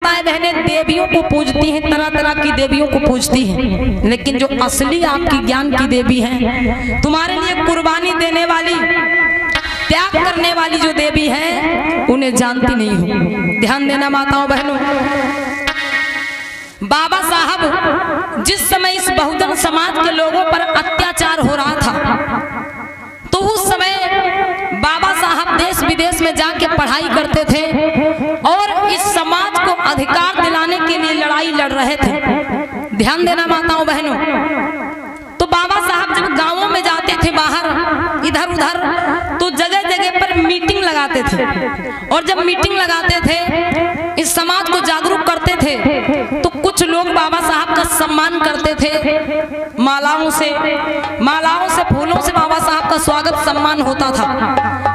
बहनें देवियों को पूजती हैं, तरह तरह की देवियों को पूजती हैं, लेकिन जो असली आपकी ज्ञान की देवी हैं, तुम्हारे लिए कुर्बानी देने वाली, त्याग करने वाली जो देवी है, उन्हें जानती नहीं हो। ध्यान देना माताओं बहनों। बाबा साहब जिस समय इस बहुजन समाज के लोगों पर अत्याचार हो रहा था, तो उस समय बाबा साहब देश विदेश में जाके पढ़ाई करते थे और इस समाज को अधिकार दिलाने के लिए लड़ाई लड़ रहे थे। ध्यान देना माताओं बहनों। तो बाबा साहब जब गांवों में जाते थे, बाहर इधर उधर, तो जगह जगह पर मीटिंग लगाते थे, और जब मीटिंग लगाते थे, इस समाज को जागरूक करते थे, तो कुछ लोग बाबा साहब का सम्मान करते थे। मालाओं से फूलों से बाबा साहब का स्वागत सम्मान होता था,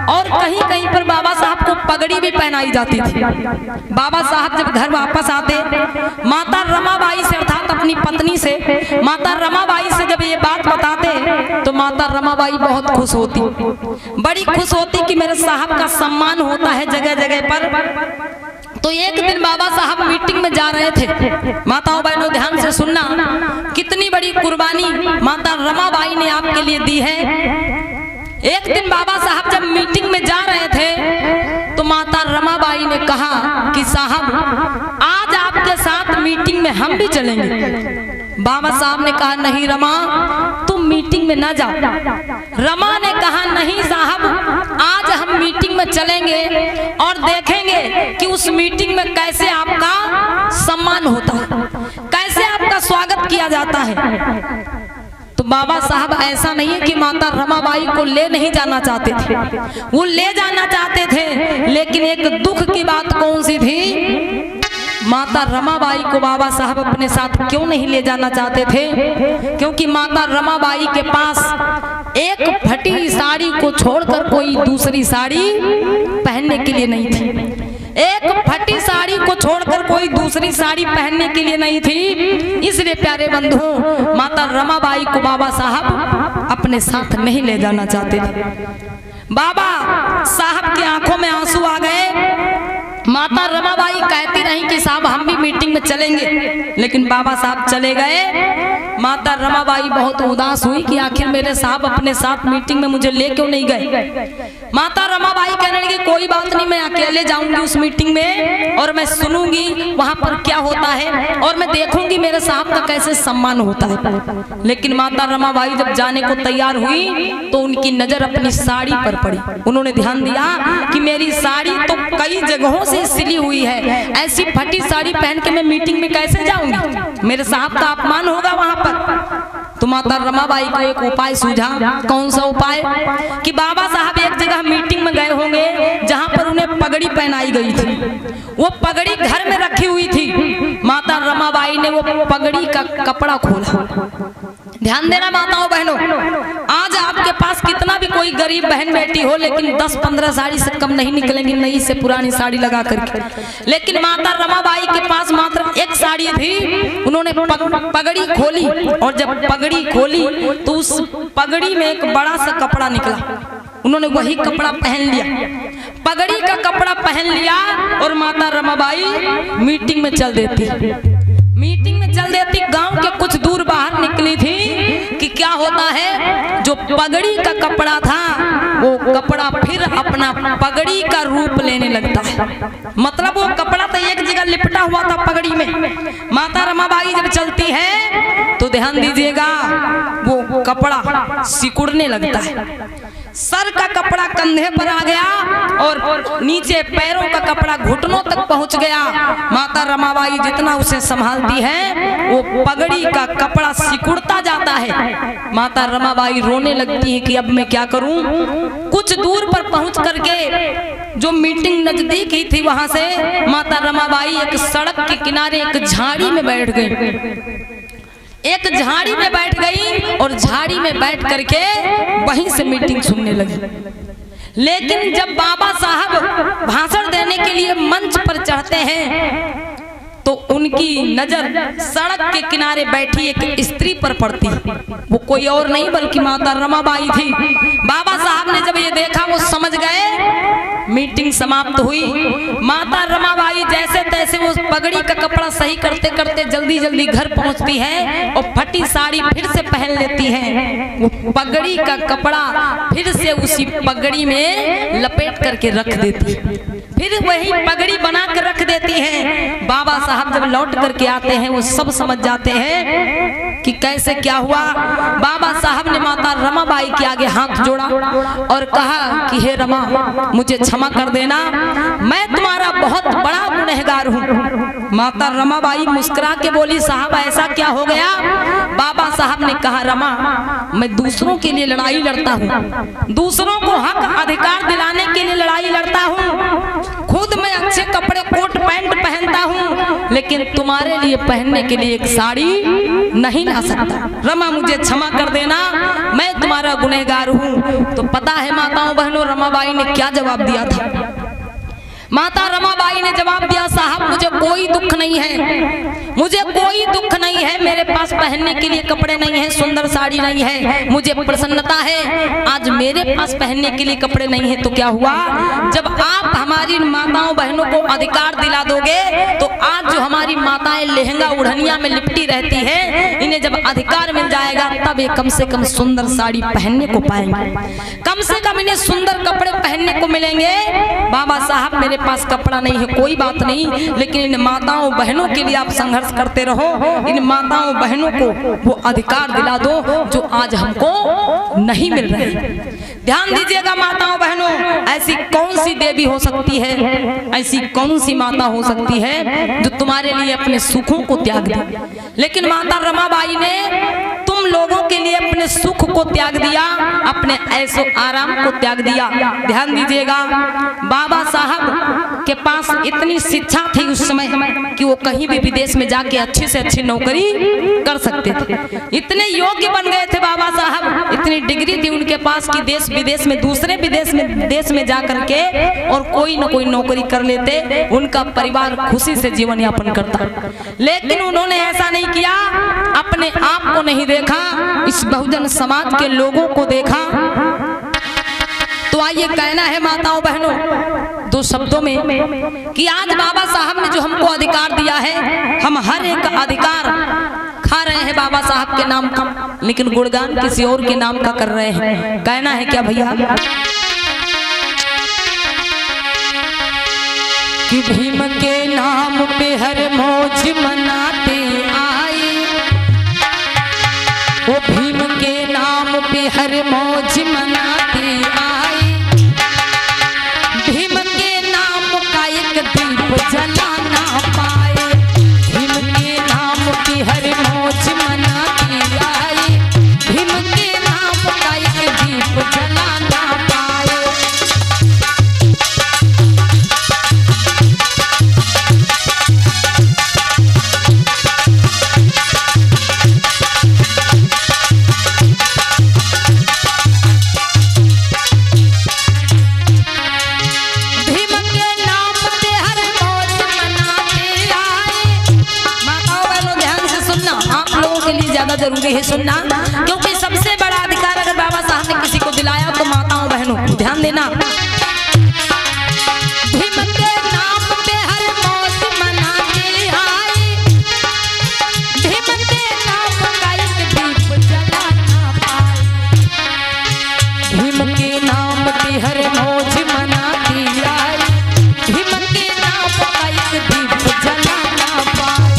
और कहीं कहीं पर बाबा साहब को पगड़ी भी पहनाई जाती थी। बाबा साहब जब घर वापस आते, माता रमाबाई से अर्थात अपनी पत्नी से, माता रमाबाई से जब ये बात बताते, तो माता रमाबाई बहुत खुश होती, बड़ी खुश होती कि मेरे साहब का सम्मान होता है जगह जगह पर। तो एक दिन बाबा साहब मीटिंग में जा रहे थे। माताओं बहनों ध्यान से सुनना, कितनी बड़ी कुर्बानी माता रमाबाई ने आपके लिए दी है। एक दिन बाबा साहब जब मीटिंग में जा रहे थे, तो माता रमाबाई ने कहा कि साहब आज आपके साथ मीटिंग में हम भी चलेंगे। बाबा साहब ने कहा नहीं रमा, तुम मीटिंग में ना जाओ। रमा ने कहा नहीं साहब, आज हम मीटिंग में चलेंगे और देखेंगे कि उस मीटिंग में कैसे आपका सम्मान होता है, कैसे आपका स्वागत किया जाता है। तो बाबा साहब ऐसा नहीं है कि माता रमाबाई को ले नहीं जाना चाहते थे, वो ले जाना चाहते थे, लेकिन एक दुख की बात कौन सी थी, माता रमाबाई को बाबा साहब अपने साथ क्यों नहीं ले जाना चाहते थे, क्योंकि माता रमाबाई के पास एक फटी साड़ी को छोड़कर कोई दूसरी साड़ी पहनने के लिए नहीं थी। एक फटी साड़ी को छोड़कर कोई दूसरी साड़ी पहनने के लिए नहीं थी। इसलिए प्यारे बंधुओं, माता रमाबाई को बाबा साहब अपने साथ नहीं ले जाना चाहते थे। बाबा साहब की आंखों में आंसू आ गए। माता रमाबाई कहती रही कि साहब हम भी मीटिंग में चलेंगे, लेकिन बाबा साहब चले गए। माता रमाबाई बहुत उदास हुई कि आखिर मेरे साहब अपने साथ मीटिंग में मुझे ले क्यों नहीं गए। माता रमाबाई कहने लगी कोई बात नहीं, मैं अकेले जाऊंगी उस मीटिंग में और मैं सुनूंगी वहां पर क्या होता है, और मैं देखूंगी मेरे साहब का कैसे सम्मान होता है। लेकिन माता रमाबाई जब जाने को तैयार हुई, तो उनकी नजर अपनी साड़ी पर पड़ी। उन्होंने ध्यान दिया कि मेरी साड़ी तो कई जगहों से सिली हुई है, ऐसी फटी साड़ी पहन के मैं मीटिंग में कैसे जाऊंगी, मेरे साहब का अपमान होगा वहां पर। तो माता रमाबाई को एक उपाय सूझा। कौन सा उपाय, कि बाबा साहब एक जगह मीटिंग में गए होंगे जहां पर उन्हें पगड़ी पहनाई गई थी, वो पगड़ी घर में रखी हुई थी। माता रमाबाई ने वो पगड़ी का कपड़ा खोला। ध्यान देना माताओं बहनों, आज आपके पास कितना भी कोई गरीब बहन बेटी हो, लेकिन 10-15 साड़ी से कम नहीं निकलेंगी नई से पुरानी साड़ी लगा करके। लेकिन माता रमाबाई के पास मात्र एक साड़ी थी। उन्होंने पगड़ी खोली, और जब पगड़ी खोली तो उस पगड़ी में एक बड़ा सा कपड़ा निकला। उन्होंने वही कपड़ा पहन लिया, पगड़ी का कपड़ा पहन लिया, और माता रमाबाई मीटिंग में चल देती। मीटिंग में चल देती, गांव के कुछ दूर बाहर निकली थी कि क्या होता है, जो पगड़ी का कपड़ा था वो कपड़ा फिर अपना पगड़ी का रूप लेने लगता है। मतलब वो कपड़ा तो एक जगह लिपटा हुआ था पगड़ी में। माता रमाबाई जब चलती है तो ध्यान दीजिएगा, वो कपड़ा सिकुड़ने लगता है। सर का कपड़ा कंधे पर आ गया, और नीचे पैरों का कपड़ा घुटनों तक पहुंच गया। माता रमाबाई जितना उसे संभालती है, वो पगड़ी का कपड़ा सिकुड़ता जाता है। माता रमाबाई रोने लगती है कि अब मैं क्या करूं। कुछ दूर पर पहुंच करके, जो मीटिंग नजदीक ही थी, वहां से माता रमाबाई एक सड़क के किनारे एक झाड़ी में बैठ गई। एक झाड़ी में बैठ गई, और झाड़ी में बैठ करके वहीं से मीटिंग सुनने लगी। लेकिन जब बाबा साहब भाषण देने के लिए मंच पर चढ़ते हैं, तो उनकी नजर सड़क के किनारे बैठी एक स्त्री पर पड़ती। वो कोई और नहीं बल्कि माता रमाबाई थी। बाबा साहब ने जब ये देखा, वो समझ गए मीटिंग समाप्त हुई। माता रमाबाई जैसे तैसे वो पगड़ी का कपड़ा सही करते करते जल्दी जल्दी घर पहुंचती है और फटी साड़ी फिर से पहन लेती है। वो पगड़ी का कपड़ा फिर से उसी पगड़ी में लपेट करके रख देती है, फिर वही पगड़ी बना कर रख देती है। बाबा साहब जब लौट करके आते हैं वो सब समझ जाते हैं कि कैसे क्या हुआ। बाबा साहब ने माता रमाबाई के आगे हाथ जोड़ा और कहा कि हे रमा, मुझे क्षमा कर देना, मैं तुम्हारा बहुत बड़ा गुनहगार हूँ। माता रमाबाई मुस्कुरा के बोली, साहब ऐसा क्या हो गया? बाबा साहब ने कहा, रमा, मैं दूसरों के लिए लड़ाई लड़ता हूँ, दूसरों को हक अधिकार दिलाने के लिए लड़ाई लड़ता हूँ, खुद मैं अच्छे कपड़े कोट पैंट पहनता हूँ, लेकिन तुम्हारे लिए पहनने के लिए एक साड़ी नहीं ला सकता। रमा, मुझे क्षमा कर देना, मैं तुम्हारा गुनहगार हूँ। तो पता है माताओं बहनों, रमाबाई ने क्या जवाब दिया था? माता रमाबाई ने जवाब दिया, साहब मुझे कोई दुख नहीं है, मुझे कोई दुख नहीं है, मेरे पास पहनने के लिए कपड़े नहीं है, सुंदर साड़ी नहीं है, मुझे प्रसन्नता है। आज मेरे पास पहनने के लिए कपड़े नहीं है तो क्या हुआ? जब आप हमारी माताओं बहनों को अधिकार दिला दोगे तो आज जो हमारी माताएं लहंगा उड़निया में लिपटी रहती है, इन्हें जब अधिकार मिल जाएगा तब ये कम से कम सुंदर साड़ी पहनने को पाएंगे, कम से कम इन्हें सुंदर कपड़े पहनने को मिलेंगे। बाबा साहब मेरे पास कपड़ा नहीं है, कोई बात नहीं, लेकिन इन माताओं बहनों के लिए आप संघर्ष करते रहो, इन माताओं बहनों को वो अधिकार दिला दो जो आज हमको नहीं मिल रहे। ध्यान दीजिएगा माताओं बहनों, ऐसी कौन सी देवी हो सकती है, ऐसी कौन सी माता हो सकती है जो तुम्हारे लिए अपने सुखों को त्याग दे? लेकिन माता रमाबाई ने तुम लोगों के लिए अपने सुख को त्याग दिया, अपने ऐशो आराम को त्याग दिया। ध्यान दीजिएगा, बाबा साहब के पास इतनी शिक्षा थी उस समय कि वो कहीं भी विदेश में जाके अच्छी से अच्छी नौकरी कर सकते थे, इतने योग्य बन गए थे बाबा साहब, इतनी डिग्री थी उनके पास कि देश विदेश में दूसरे देश में जा करके और कोई न कोई नौकरी कर लेते, उनका परिवार खुशी से जीवन यापन करता। लेकिन उन्होंने ऐसा नहीं किया, अपने आप को नहीं देखा, इस बहुजन समाज के लोगों को देखा। तो आइए कहना है माताओं बहनों दो शब्दों में कि आज बाबा साहब ने जो हमको अधिकार दिया है, हम हर एक अधिकार खा रहे हैं बाबा साहब के नाम का, लेकिन गुणगान किसी और के नाम का कर रहे हैं। कहना है क्या भैया कि भीम के नाम पे हर मौज मनाते आए, वो भीम के नाम पे हर मौज मनाते आए, भीम के नाम का एक दीप जला ना पाए, भीम के नाम की हर मौज मनाती आए, भीम के नाम का एक दीप जला ना पाए। ज्यादा जरूरी है सुनना, क्योंकि सबसे बड़ा अधिकार अगर बाबा साहब ने किसी को दिलाया तो माताओं बहनों ध्यान देना। भीम के नाम पे हर मौज मनाते आए, भीम के नाम का एक दीप जला ना पाए, भीम के नाम पे हर मौज मनाते आए, भीम के नाम का एक दीप जला ना पाए।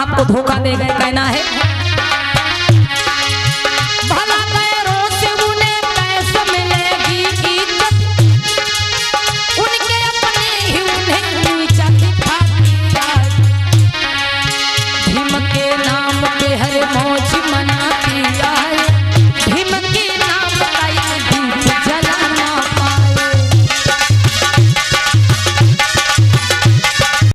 साहब को धोखा दे गए। कहना है